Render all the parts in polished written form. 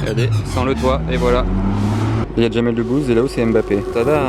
Regardez, sans le toit, et voilà. Il y a Jamel Debbouze et là-haut c'est Mbappé. Tada!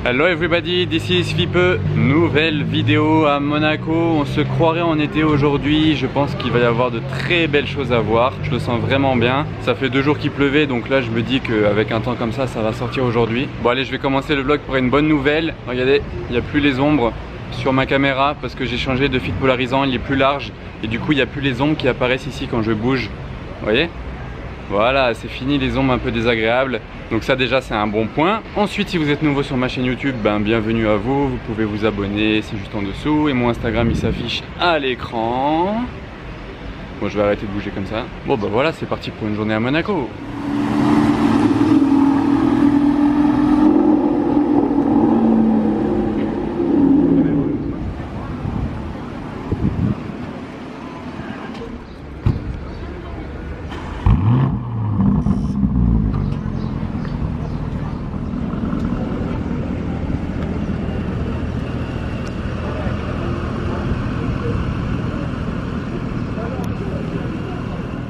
Hello everybody, this is Fipe. Nouvelle vidéo à Monaco. On se croirait en été aujourd'hui. Je pense qu'il va y avoir de très belles choses à voir. Je le sens vraiment bien. Ça fait 2 jours qu'il pleuvait, donc là je me dis qu'avec un temps comme ça va sortir aujourd'hui. Bon allez, je vais commencer le vlog pour une bonne nouvelle. Regardez, il n'y a plus les ombres sur ma caméra parce que j'ai changé de filtre polarisant. Il est plus large et du coup il n'y a plus les ombres qui apparaissent ici quand je bouge. Vous voyez? Voilà, c'est fini les ombres un peu désagréables. Donc ça déjà c'est un bon point. Ensuite, si vous êtes nouveau sur ma chaîne YouTube, bienvenue à vous. Vous pouvez vous abonner, c'est juste en dessous. Et mon Instagram il s'affiche à l'écran. Bon, je vais arrêter de bouger comme ça. Bon voilà, c'est parti pour une journée à Monaco.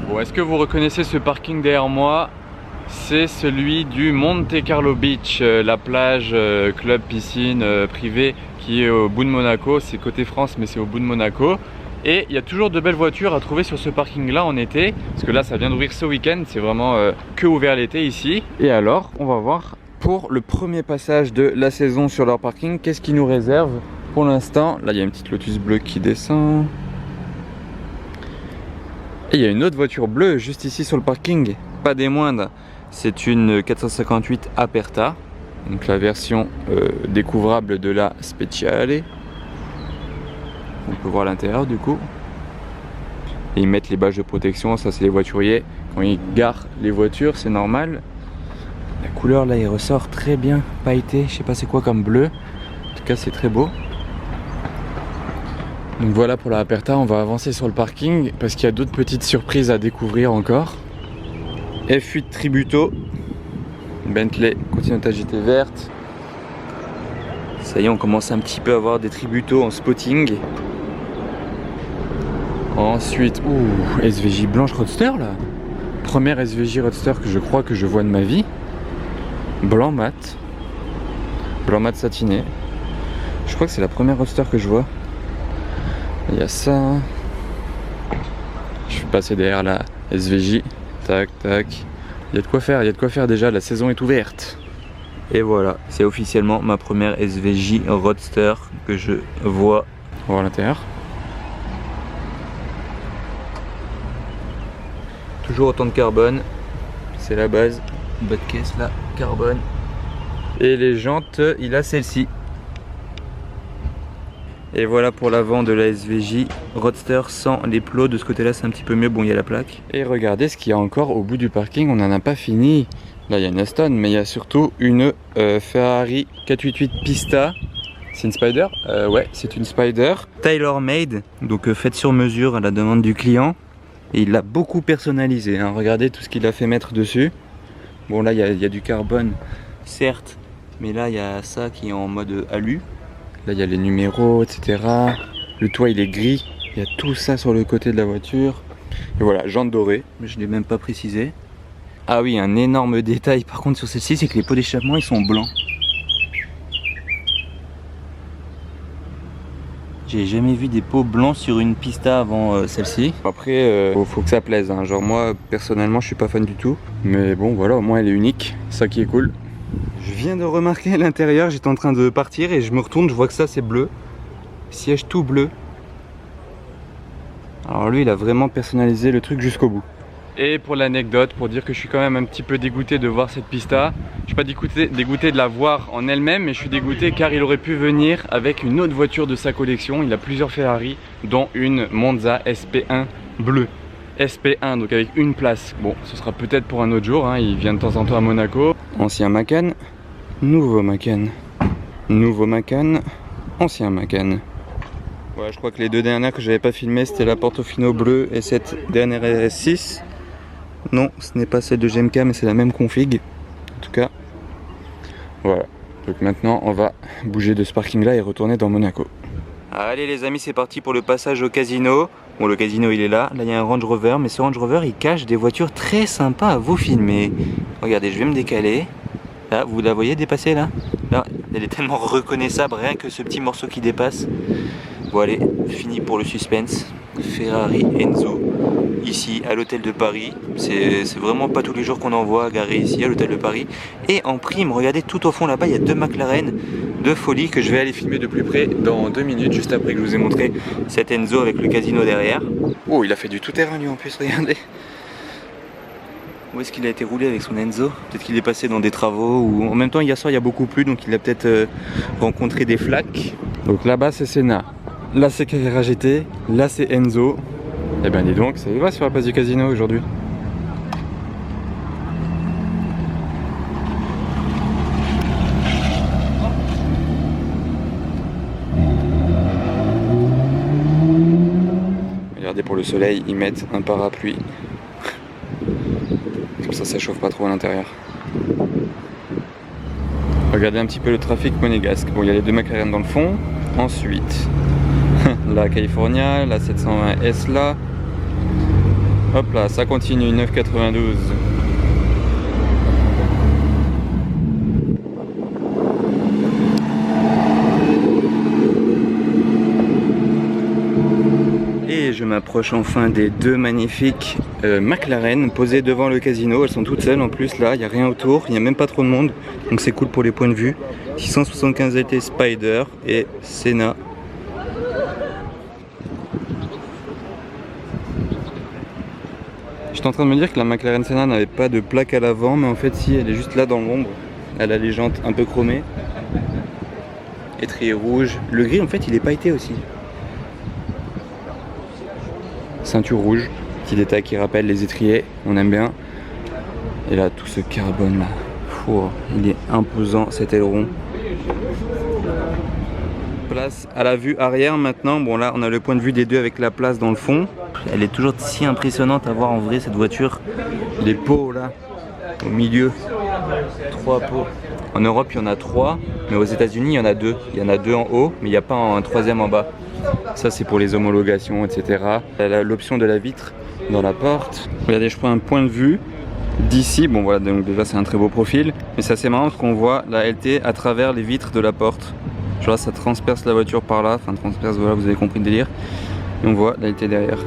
Bon, est-ce que vous reconnaissez ce parking derrière moi? C'est celui du Monte Carlo Beach, la plage, club, piscine privée qui est au bout de Monaco. C'est côté France mais c'est au bout de Monaco. Et il y a toujours de belles voitures à trouver sur ce parking là en été. Parce que là ça vient d'ouvrir ce week-end, c'est vraiment que ouvert l'été ici. Et alors on va voir pour le premier passage de la saison sur leur parking, qu'est-ce qu'ils nous réservent pour l'instant. Là il y a une petite Lotus bleue qui descend. Et il y a une autre voiture bleue juste ici sur le parking, pas des moindres. C'est une 458 Aperta, donc la version découvrable de la Speciale. On peut voir l'intérieur du coup. Et ils mettent les bâches de protection, ça c'est les voituriers. Quand ils garent les voitures, c'est normal. La couleur là, il ressort très bien, pailleté, je sais pas c'est quoi comme bleu. En tout cas c'est très beau. Donc voilà pour la Aperta, on va avancer sur le parking parce qu'il y a d'autres petites surprises à découvrir encore. F8 Tributo, Bentley Continental GT verte. Ça y est, on commence un petit peu à avoir des Tributo en spotting. Ensuite, SVJ blanche Roadster là. Première SVJ Roadster que je crois que je vois de ma vie. Blanc mat satiné. Je crois que c'est la première Roadster que je vois. Il y a ça. Je suis passé derrière la SVJ. Tac, tac. Il y a de quoi faire déjà. La saison est ouverte. Et voilà, c'est officiellement ma première SVJ Roadster que je vois. On va voir l'intérieur. Toujours autant de carbone. C'est la base. Bas de caisse là, carbone. Et les jantes, il a celle-ci. Et voilà pour l'avant de la SVJ Roadster sans les plots. De ce côté là c'est un petit peu mieux, bon il y a la plaque. Et regardez ce qu'il y a encore au bout du parking, on n'en a pas fini. Là il y a une Aston mais il y a surtout une Ferrari 488 Pista. C'est une Spider? Ouais, c'est une Spider tailor made, donc faite sur mesure à la demande du client. Et il l'a beaucoup personnalisé, hein. Regardez tout ce qu'il a fait mettre dessus. Bon là il y a du carbone certes, mais là il y a ça qui est en mode alu. Là il y a les numéros, etc. Le toit il est gris. Il y a tout ça sur le côté de la voiture. Et voilà, jantes dorées, mais je ne l'ai même pas précisé. Ah oui, un énorme détail par contre sur celle-ci, c'est que les pots d'échappement ils sont blancs. J'ai jamais vu des pots blancs sur une Pista avant celle-ci. Après, faut que ça plaise, hein. Genre moi personnellement je suis pas fan du tout. Mais bon voilà, au moins elle est unique, ça qui est cool. Je viens de remarquer à l'intérieur, j'étais en train de partir et je me retourne, je vois que ça c'est bleu. Siège tout bleu. Alors lui il a vraiment personnalisé le truc jusqu'au bout. Et pour l'anecdote, pour dire que je suis quand même un petit peu dégoûté de voir cette Pista. Je suis pas dégoûté de la voir en elle-même, mais je suis dégoûté car il aurait pu venir avec une autre voiture de sa collection. Il a plusieurs Ferrari, dont une Monza SP1 bleue. SP1, donc avec une place. Bon, ce sera peut-être pour un autre jour, hein. Il vient de temps en temps à Monaco. Ancien Macan, nouveau Macan. Nouveau Macan, ancien Macan. Ouais, je crois que les deux dernières que j'avais pas filmées, c'était la Portofino bleue et cette dernière RS6. Non, ce n'est pas celle de GMK, mais c'est la même config. En tout cas, voilà. Donc maintenant, on va bouger de ce parking-là et retourner dans Monaco. Allez les amis, c'est parti pour le passage au casino. Bon, le casino il est là, là il y a un Range Rover, mais ce Range Rover il cache des voitures très sympas à vous filmer. Regardez, je vais me décaler. Là, vous la voyez dépasser là? Là, elle est tellement reconnaissable, rien que ce petit morceau qui dépasse. Bon allez, fini pour le suspense. Ferrari Enzo, ici à l'hôtel de Paris. C'est vraiment pas tous les jours qu'on en voit garé ici à l'hôtel de Paris. Et en prime, regardez tout au fond là-bas, il y a deux McLaren de folie que je vais aller filmer de plus près dans 2 minutes, juste après que je vous ai montré cet Enzo avec le casino derrière. Oh, il a fait du tout-terrain lui en plus, regardez. Où est-ce qu'il a été roulé avec son Enzo? Peut-être qu'il est passé dans des travaux ou en même temps hier soir il y a beaucoup plu, donc il a peut-être rencontré des flaques. Donc là-bas c'est Senna, là c'est Carrera GT, là c'est Enzo. Et ben dis donc, ça y va sur la place du casino aujourd'hui. Regardez, pour le soleil, ils mettent un parapluie. Comme ça chauffe pas trop à l'intérieur. Regardez un petit peu le trafic monégasque. Bon, il y a les deux McLaren dans le fond. Ensuite, la California, la 720S là. Hop là, ça continue, 9,92. Et je m'approche enfin des deux magnifiques McLaren posées devant le casino. Elles sont toutes seules en plus là, il n'y a rien autour, il n'y a même pas trop de monde. Donc c'est cool pour les points de vue. 675 LT Spider et Senna. J'étais en train de me dire que la McLaren Senna n'avait pas de plaque à l'avant, mais en fait si, elle est juste là dans l'ombre. Elle a les jantes un peu chromées. Étrier rouge. Le gris en fait il est pailleté aussi. Ceinture rouge, petit détail qui rappelle les étriers, on aime bien. Et là tout ce carbone là, Oh, il est imposant cet aileron. Place à la vue arrière maintenant. Bon là on a le point de vue des deux avec la place dans le fond. Elle est toujours si impressionnante à voir en vrai cette voiture. Les pots là, au milieu. 3 pots. En Europe il y en a 3, mais aux États-Unis il y en a 2. Il y en a 2 en haut, mais il n'y a pas un troisième en bas. Ça c'est pour les homologations, etc. Elle a l'option de la vitre dans la porte. Regardez, je prends un point de vue d'ici. Bon voilà, donc déjà c'est un très beau profil. Mais c'est assez marrant parce qu'on voit la LT à travers les vitres de la porte. Genre ça transperce la voiture par là. Enfin transperce, voilà, vous avez compris le délire. Et on voit la LT derrière.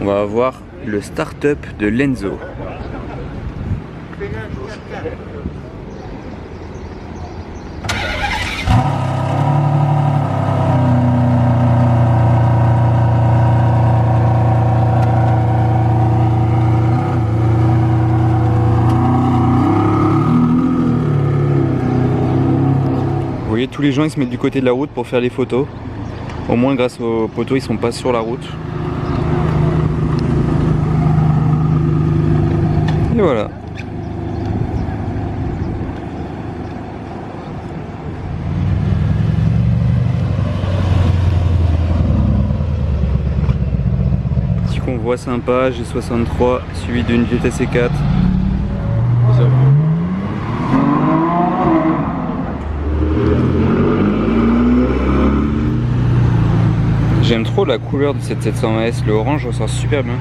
On va avoir le start-up de l'Enzo. Vous voyez, tous les gens ils se mettent du côté de la route pour faire les photos. Au moins grâce aux poteaux ils sont pas sur la route. Et voilà. Petit convoi sympa, G63 suivi d'une GTC 4. J'aime trop la couleur de cette 720S, le orange ressort super bien.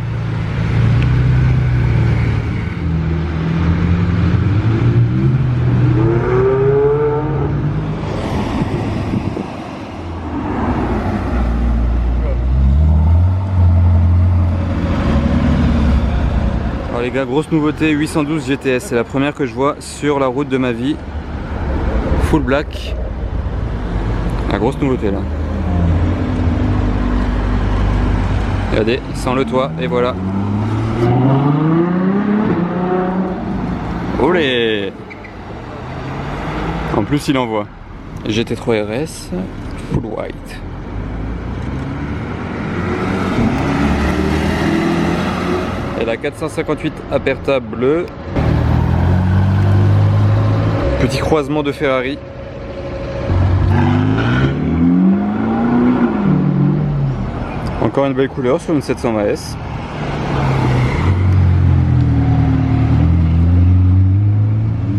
Alors les gars, grosse nouveauté 812 GTS, c'est la première que je vois sur la route de ma vie. Full black. La grosse nouveauté là. Regardez, sans le toit, et voilà. Olé! En plus il envoie. GT3 RS, full white. Et la 458 Aperta bleue. Petit croisement de Ferrari. Encore une belle couleur sur une 720S.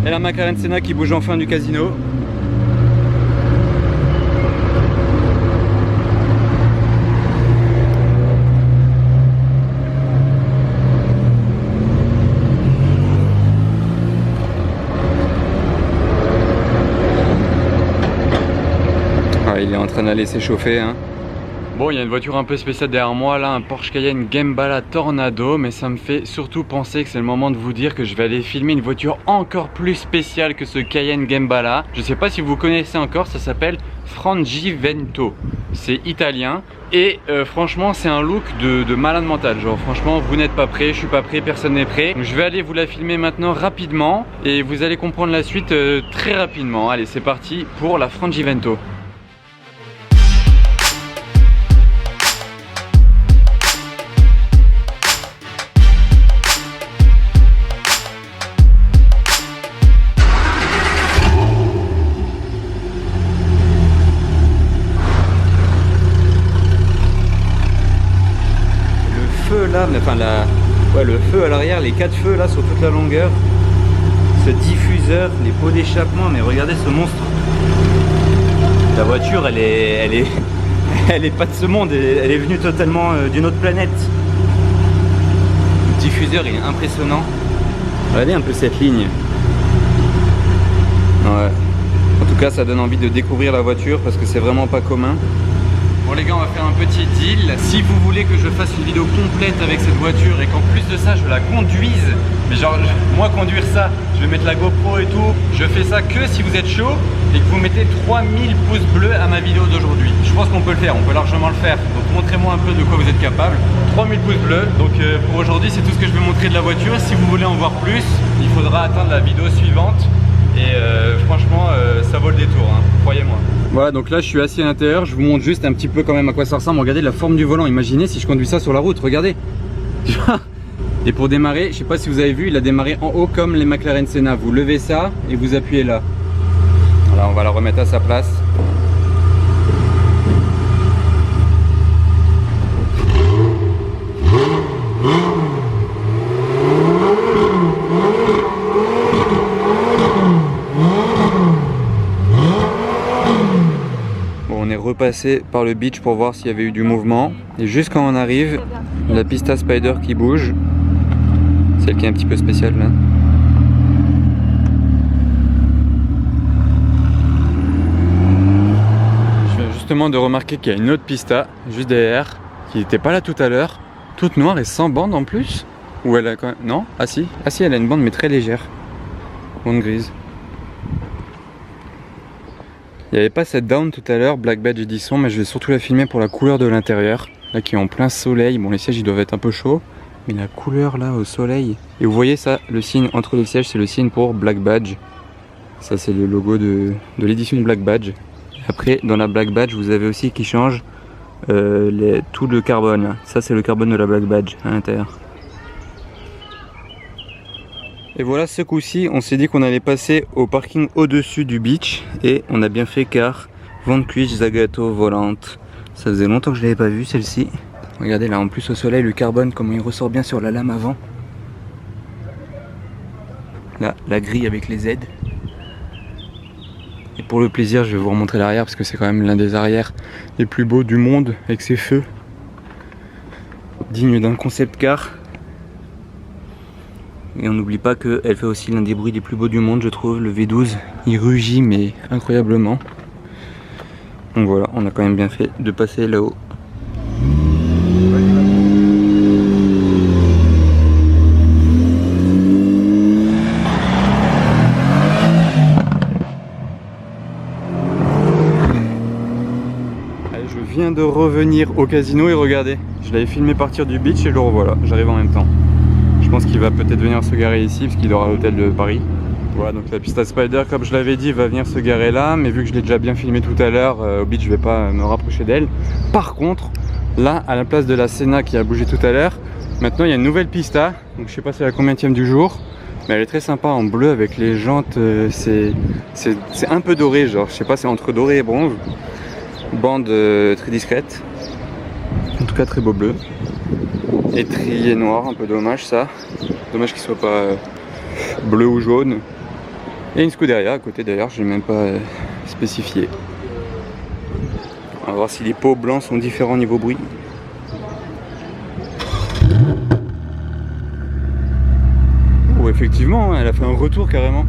Et la McLaren Senna qui bouge enfin du casino. Ah, il est en train d'aller s'échauffer, hein. Bon, il y a une voiture un peu spéciale derrière moi là, un Porsche Cayenne Gembala Tornado, mais ça me fait surtout penser que c'est le moment de vous dire que je vais aller filmer une voiture encore plus spéciale que ce Cayenne Gembala. Je sais pas si vous connaissez encore, ça s'appelle Frangivento. C'est italien et franchement c'est un look de malade mental, genre franchement vous n'êtes pas prêts, je suis pas prêt, personne n'est prêt. Donc je vais aller vous la filmer maintenant rapidement et vous allez comprendre la suite très rapidement. Allez, c'est parti pour la Frangivento. Là, enfin le feu à l'arrière, les 4 feux là sur toute la longueur, ce diffuseur, les pots d'échappement, mais regardez ce monstre. La voiture elle est pas de ce monde, elle est venue totalement d'une autre planète. Le diffuseur il est impressionnant. Regardez un peu cette ligne. Ouais. En tout cas ça donne envie de découvrir la voiture parce que c'est vraiment pas commun. Bon les gars, on va faire un petit deal. Si vous voulez que je fasse une vidéo complète avec cette voiture et qu'en plus de ça je la conduise, mais genre moi conduire ça, je vais mettre la GoPro et tout, je fais ça que si vous êtes chaud et que vous mettez 3000 pouces bleus à ma vidéo d'aujourd'hui. Je pense qu'on peut le faire, on peut largement le faire. Donc montrez-moi un peu de quoi vous êtes capable. 3000 pouces bleus. Donc pour aujourd'hui c'est tout ce que je vais montrer de la voiture. Si vous voulez en voir plus, il faudra attendre la vidéo suivante. Et franchement ça vaut le détour, hein, croyez-moi. Voilà, donc là je suis assis à l'intérieur, je vous montre juste un petit peu quand même à quoi ça ressemble. Regardez la forme du volant, imaginez si je conduis ça sur la route, regardez. Et pour démarrer, je sais pas si vous avez vu, il a démarré en haut comme les McLaren Senna. Vous levez ça et vous appuyez là. Voilà, on va la remettre à sa place. On est repassé par le beach pour voir s'il y avait eu du mouvement. Et juste quand on arrive, la pista Spider qui bouge. Celle qui est un petit peu spéciale là. Je viens justement de remarquer qu'il y a une autre pista juste derrière qui n'était pas là tout à l'heure. Toute noire et sans bande en plus. Ou elle a quand même... Non? Ah si, elle a une bande mais très légère. Bande grise. Il n'y avait pas cette down tout à l'heure, Black Badge Edition, mais je vais surtout la filmer pour la couleur de l'intérieur. Là qui est en plein soleil, bon les sièges ils doivent être un peu chauds, mais la couleur là au soleil. Et vous voyez ça, le signe entre les sièges c'est le signe pour Black Badge. Ça c'est le logo de l'édition de Black Badge. Après dans la Black Badge vous avez aussi qui change tout le carbone. Là. Ça c'est le carbone de la Black Badge à l'intérieur. Et voilà, ce coup-ci, on s'est dit qu'on allait passer au parking au-dessus du beach. Et on a bien fait car Vanquish Zagato Volante. Ça faisait longtemps que je l'avais pas vu celle-ci. Regardez là, en plus au soleil, le carbone, comment il ressort bien sur la lame avant. Là, la grille avec les aides. Et pour le plaisir, je vais vous remontrer l'arrière parce que c'est quand même l'un des arrières les plus beaux du monde avec ses feux. Digne d'un concept car. Et on n'oublie pas qu'elle fait aussi l'un des bruits les plus beaux du monde, je trouve. Le V12, il rugit mais incroyablement. Donc voilà, on a quand même bien fait de passer là-haut. Allez, je viens de revenir au casino et regardez, je l'avais filmé partir du beach et le revoilà, j'arrive en même temps. Je pense qu'il va peut-être venir se garer ici parce qu'il aura l'hôtel de Paris. Voilà, donc la pista Spider, comme je l'avais dit, va venir se garer là, mais vu que je l'ai déjà bien filmé tout à l'heure, au beach je vais pas me rapprocher d'elle. Par contre, là, à la place de la Senna qui a bougé tout à l'heure, Maintenant il y a une nouvelle pista, donc je sais pas c'est la combienième du jour, mais elle est très sympa en bleu avec les jantes, c'est un peu doré, genre je sais pas, c'est entre doré et bronze. Bande très discrète, en tout cas très beau bleu. Étrier noir, un peu dommage ça, dommage qu'il soit pas bleu ou jaune. Et une Scuderia à côté d'ailleurs, je n'ai même pas spécifié. On va voir si les pots blancs sont différents niveau bruit. Oh, effectivement, elle a fait un retour carrément.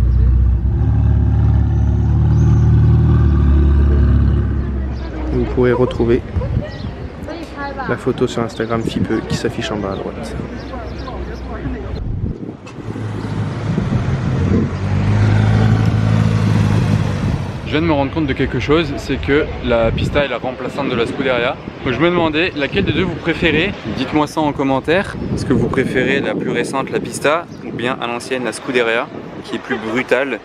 Vous pourrez retrouver la photo sur Instagram FIPE qui s'affiche en bas à droite. Je viens de me rendre compte de quelque chose, c'est que la pista est la remplaçante de la Scuderia. Donc je me demandais laquelle des deux vous préférez. Dites-moi ça en commentaire. Est-ce que vous préférez la plus récente, la pista, ou bien à l'ancienne, la Scuderia, qui est plus brutale?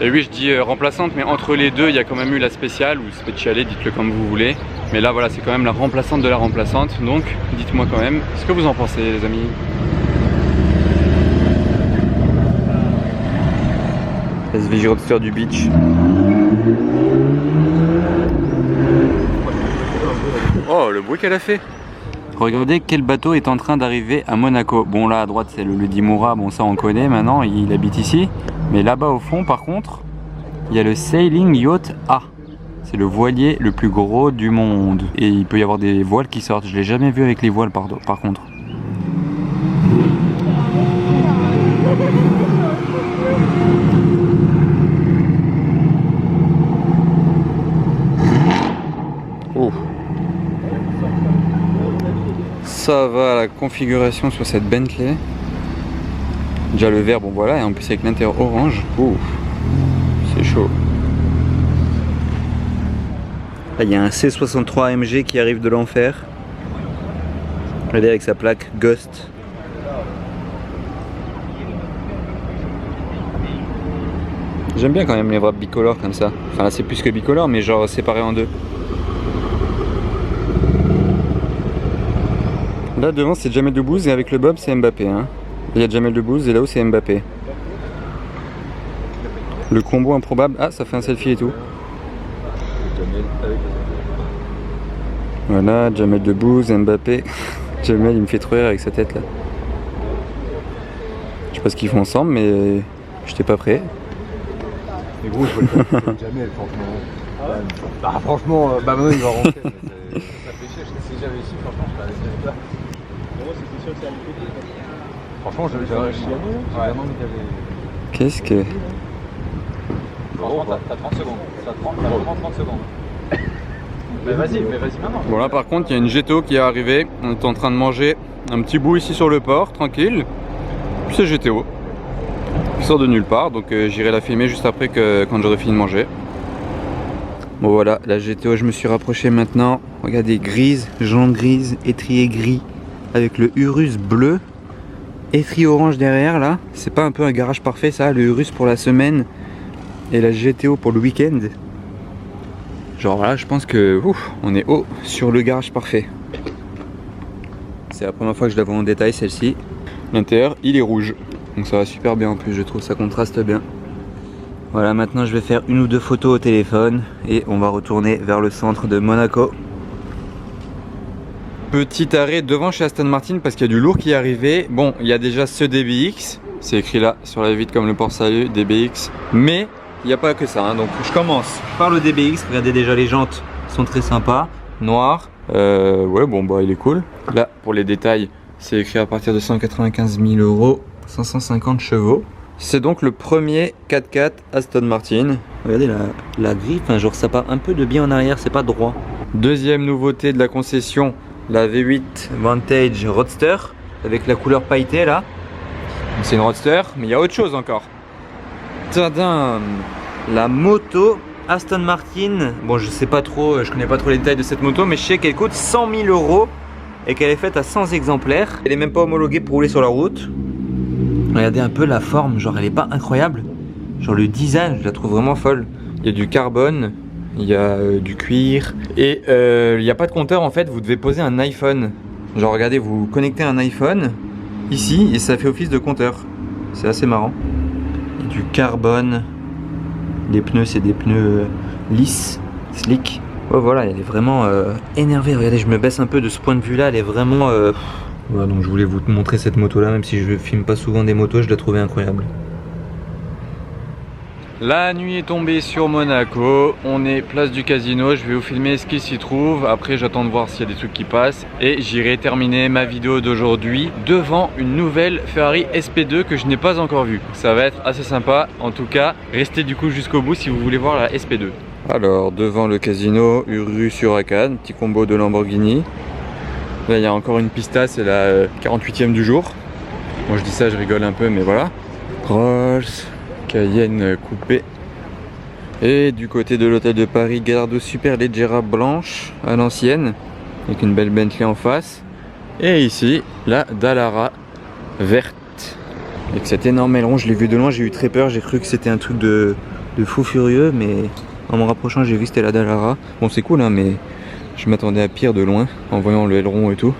Et oui, je dis remplaçante, mais entre les deux, il y a quand même eu la spéciale ou speciale, dites-le comme vous voulez. Mais là, voilà, c'est quand même la remplaçante de la remplaçante. Donc, dites-moi quand même ce que vous en pensez, les amis. SV Roadster du beach. Oh, le bruit qu'elle a fait! Regardez quel bateau est en train d'arriver à Monaco. Bon, là à droite c'est le Dimura, bon ça on connaît maintenant, il habite ici. Mais là-bas au fond par contre, il y a le Sailing Yacht A. C'est le voilier le plus gros du monde. Et il peut y avoir des voiles qui sortent. Je l'ai jamais vu avec les voiles par contre. Oh. Ça va la configuration sur cette Bentley. Déjà le vert, bon voilà, et en plus avec l'intérieur orange. Oh. C'est chaud. Là, il y a un C63 AMG qui arrive de l'enfer. Regardez avec sa plaque Ghost. J'aime bien quand même les wraps bicolores comme ça. Enfin là c'est plus que bicolore mais genre séparé en deux. Là devant c'est Jamel Debbouze et avec le bob c'est Mbappé. Hein. Il y a Jamel Debbouze et là-haut c'est Mbappé. Le combo improbable. Ah ça fait un selfie et tout. Voilà, Jamel Debbouze, Mbappé. Jamel il me fait trop rire avec sa tête là. Je sais pas ce qu'ils font ensemble mais j'étais pas prêt. Mais gros, je vois le Jamel, franchement. Bah, franchement, bah maintenant il va rentrer. Ça fait chier, si j'avais ici, franchement, je l'avais pas. C'était sûr que ça allait péter. Franchement, j'avais vraiment envie d'aller. Qu'est-ce que. Franchement, t'as 30 secondes. T'as vraiment 30 secondes. Mais vas-y maintenant. Bon là par contre il y a une Jetto qui est arrivée. On est en train de manger un petit bout ici sur le port, tranquille. Puis c'est GTO. Qui sort de nulle part, donc j'irai la filmer juste après quand j'aurai fini de manger. Bon voilà, la GTO je me suis rapproché maintenant. Regardez, grise, jantes grises, étrier gris, avec le Urus bleu, étrier orange derrière là. C'est pas un peu un garage parfait ça, le Urus pour la semaine et la GTO pour le week-end. Genre là je pense que ouf, on est haut sur le garage parfait. C'est la première fois que je la vois en détail celle-ci. L'intérieur il est rouge. Donc ça va super bien en plus, je trouve ça contraste bien. Voilà, maintenant je vais faire une ou deux photos au téléphone et on va retourner vers le centre de Monaco. Petit arrêt devant chez Aston Martin parce qu'il y a du lourd qui est arrivé. Bon, il y a déjà ce DBX, c'est écrit là sur la vitre comme le port-salut, DBX. Mais il n'y a pas que ça, hein. Donc je commence par le DBX, regardez déjà les jantes sont très sympas, noires. Ouais bon bah il est cool. Là pour les détails, c'est écrit à partir de 195 000 €. 550 chevaux. C'est donc le premier 4x4 Aston Martin. Regardez la grille, enfin, genre ça part un peu de bien en arrière, c'est pas droit. Deuxième nouveauté de la concession, la V8 Vantage Roadster avec la couleur pailletée là. C'est une Roadster, mais il y a autre chose encore. Tadam, la moto Aston Martin. Bon, je sais pas trop, je connais pas trop les détails de cette moto, mais je sais qu'elle coûte 100 000 € et qu'elle est faite à 100 exemplaires. Elle est même pas homologuée pour rouler sur la route. Regardez un peu la forme, genre elle est pas incroyable. Genre le design, je la trouve vraiment folle. Il y a du carbone, il y a du cuir. Et il n'y a pas de compteur en fait, vous devez poser un iPhone. Genre regardez, vous connectez un iPhone ici et ça fait office de compteur. C'est assez marrant. Il y a du carbone. Les pneus, c'est des pneus lisses, slick. Oh, voilà, elle est vraiment énervée. Regardez, je me baisse un peu de ce point de vue là. Elle est vraiment... Voilà, donc je voulais vous montrer cette moto là. Même si je ne filme pas souvent des motos, je la trouvais incroyable. La nuit est tombée sur Monaco, on est place du Casino, je vais vous filmer ce qui s'y trouve, après j'attends de voir s'il y a des trucs qui passent et j'irai terminer ma vidéo d'aujourd'hui devant une nouvelle Ferrari SP2 que je n'ai pas encore vue. Ça va être assez sympa, en tout cas restez du coup jusqu'au bout si vous voulez voir la SP2. Alors devant le Casino, rue sur Arcade, petit combo de Lamborghini. Là il y a encore une pista, c'est la 48e du jour. Moi je dis ça, je rigole un peu mais voilà. Rolls Cayenne coupée. Et du côté de l'hôtel de Paris, Gallardo Superleggera blanche à l'ancienne avec une belle Bentley en face. Et ici la Dallara verte avec cet énorme aileron. Je l'ai vu de loin, j'ai eu très peur, j'ai cru que c'était un truc de fou furieux, mais en me rapprochant j'ai vu que c'était la Dallara. Bon c'est cool hein, mais je m'attendais à pire de loin en voyant le aileron et tout.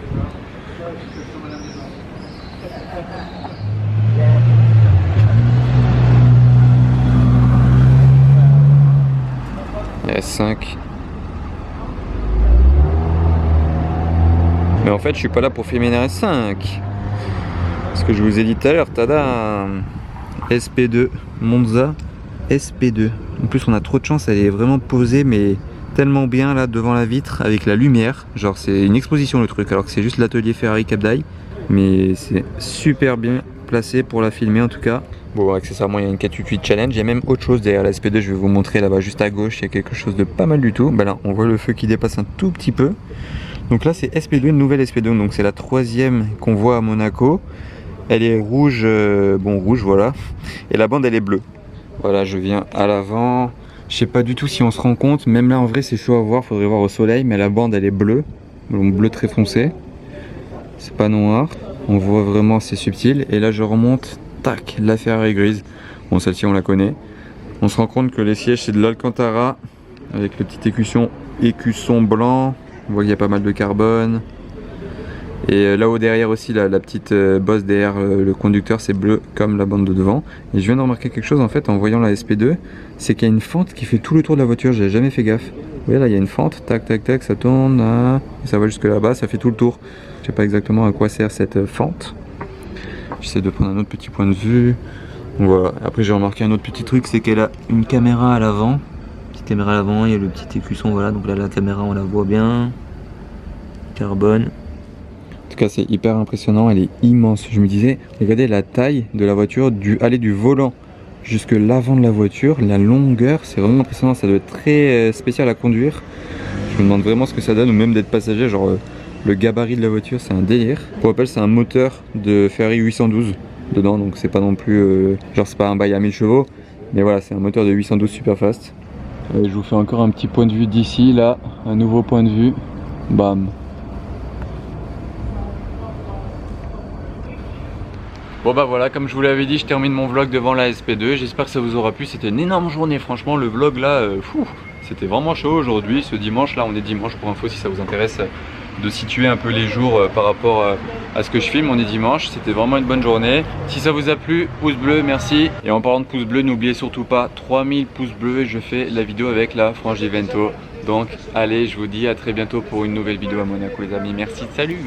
S5. Mais en fait je suis pas là pour filmer une RS5. Ce que je vous ai dit tout à l'heure, tada, SP2 Monza SP2. En plus on a trop de chance, elle est vraiment posée mais tellement bien là devant la vitre avec la lumière. Genre c'est une exposition le truc alors que c'est juste l'atelier Ferrari Cap d'Aille. Mais c'est super bien placé pour la filmer en tout cas. Bon, accessoirement, il y a une 488 Challenge. Il y a même autre chose derrière la SP2. Je vais vous montrer là-bas, juste à gauche. Il y a quelque chose de pas mal du tout. Bah là, on voit le feu qui dépasse un tout petit peu. Donc là, c'est SP2, une nouvelle SP2. Donc c'est la 3e qu'on voit à Monaco. Elle est rouge, bon, rouge, voilà. Et la bande, elle est bleue. Voilà, je viens à l'avant. Je sais pas du tout si on se rend compte. Même là, en vrai, c'est chaud à voir. Faudrait voir au soleil. Mais la bande, elle est bleue. Donc bleu très foncé. C'est pas noir. On voit vraiment, c'est subtil. Et là, je remonte. Tac, la Ferrari grise. Bon, celle-ci on la connaît. On se rend compte que les sièges c'est de l'Alcantara avec le petit écusson blanc. On voit qu'il y a pas mal de carbone. Et là-haut derrière aussi, la petite bosse derrière le conducteur, c'est bleu comme la bande de devant. Et je viens de remarquer quelque chose en fait en voyant la SP2, c'est qu'il y a une fente qui fait tout le tour de la voiture. J'ai jamais fait gaffe. Vous voyez là, il y a une fente, tac, tac, tac, ça tourne, et ça va jusque là-bas, ça fait tout le tour. Je sais pas exactement à quoi sert cette fente. J'essaie de prendre un autre petit point de vue. Donc voilà. Après j'ai remarqué un autre petit truc, c'est qu'elle a une caméra à l'avant. Petite caméra à l'avant, il y a le petit écusson, voilà. Donc là la caméra on la voit bien. Carbone. En tout cas c'est hyper impressionnant, elle est immense. Je me disais, regardez la taille de la voiture, aller du volant jusque l'avant de la voiture, la longueur, c'est vraiment impressionnant. Ça doit être très spécial à conduire. Je me demande vraiment ce que ça donne, ou même d'être passager, genre... Le gabarit de la voiture, c'est un délire. Pour rappel, c'est un moteur de Ferrari 812 dedans, donc c'est pas non plus... genre c'est pas un bail à 1000 chevaux, mais voilà, c'est un moteur de 812 super fast. Je vous fais encore un petit point de vue d'ici, là, un nouveau point de vue. Bam. Bon bah voilà, comme je vous l'avais dit, je termine mon vlog devant la SP2. J'espère que ça vous aura plu. C'était une énorme journée, franchement, le vlog là, c'était vraiment chaud aujourd'hui. Ce dimanche, là, on est dimanche pour info si ça vous intéresse de situer un peu les jours par rapport à ce que je filme. On est dimanche, c'était vraiment une bonne journée. Si ça vous a plu, pouce bleu, merci. Et en parlant de pouce bleu, n'oubliez surtout pas 3000 pouces bleus et je fais la vidéo avec la frange Vento. Donc allez, je vous dis à très bientôt pour une nouvelle vidéo à Monaco les amis. Merci, salut.